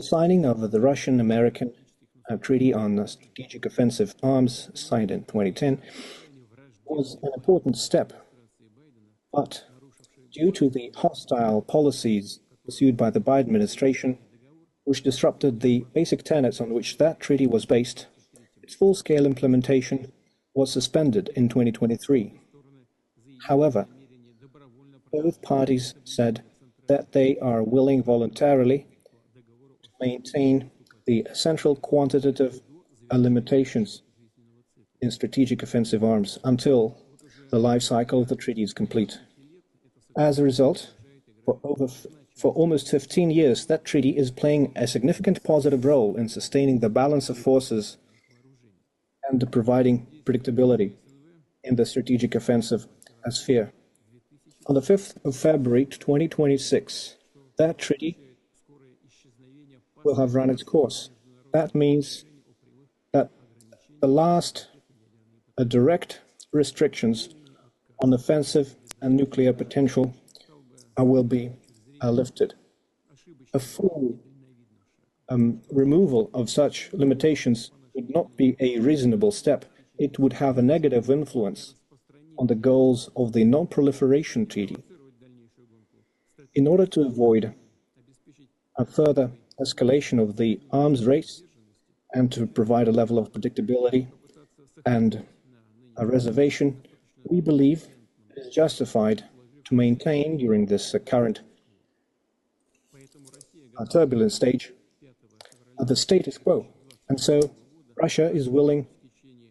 The signing of the Russian-American Treaty on Strategic Offensive Arms, signed in 2010, was an important step, but due to the hostile policies pursued by the Biden administration, which disrupted the basic tenets on which that treaty was based, its full-scale implementation was suspended in 2023. However, both parties said that they are willing voluntarily to maintain the essential quantitative limitations in strategic offensive arms until the life cycle of the treaty is complete. As a result, for almost 15 years, that treaty is playing a significant positive role in sustaining the balance of forces and providing predictability in the strategic offensive sphere. On the 5th of February 2026, that treaty will have run its course. That means that the last direct restrictions on offensive and nuclear potential will be lifted. A full removal of such limitations would not be a reasonable step. It would have a negative influence on the goals of the Non-Proliferation Treaty. In order to avoid a further escalation of the arms race and to provide a level of predictability and a reservation, we believe it is justified to maintain during this current turbulent stage the status quo. And so Russia is willing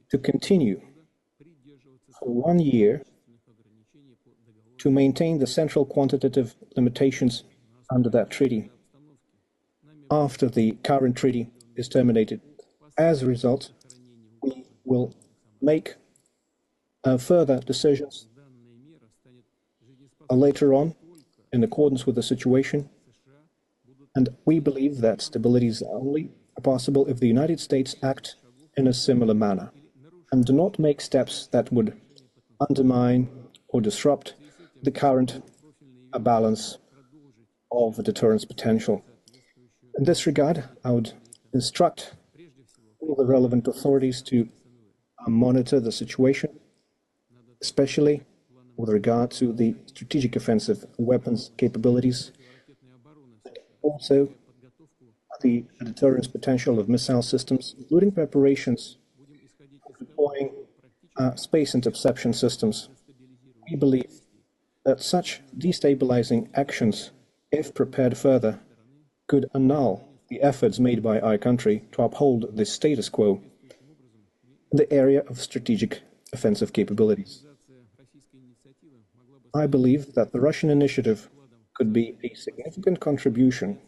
to continue for 1 year to maintain the central quantitative limitations under that treaty after the current treaty is terminated. As a result, we will make further decisions later on in accordance with the situation, and we believe that stability is only possible if the United States act in a similar manner and do not make steps that would undermine or disrupt the current balance of deterrence potential. In this regard, I would instruct all the relevant authorities to monitor the situation, especially with regard to the strategic offensive weapons capabilities, also the deterrence potential of missile systems, including preparations for deploying space interception systems. We believe that such destabilizing actions, if prepared further, could annul the efforts made by our country to uphold the status quo in the area of strategic offensive capabilities. I believe that the Russian initiative could be a significant contribution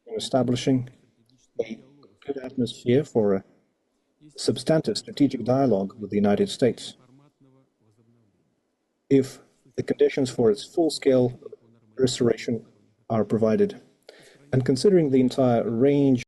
in establishing a good atmosphere for a substantive strategic dialogue with the United States. If the conditions for its full-scale restoration are provided, and considering the entire range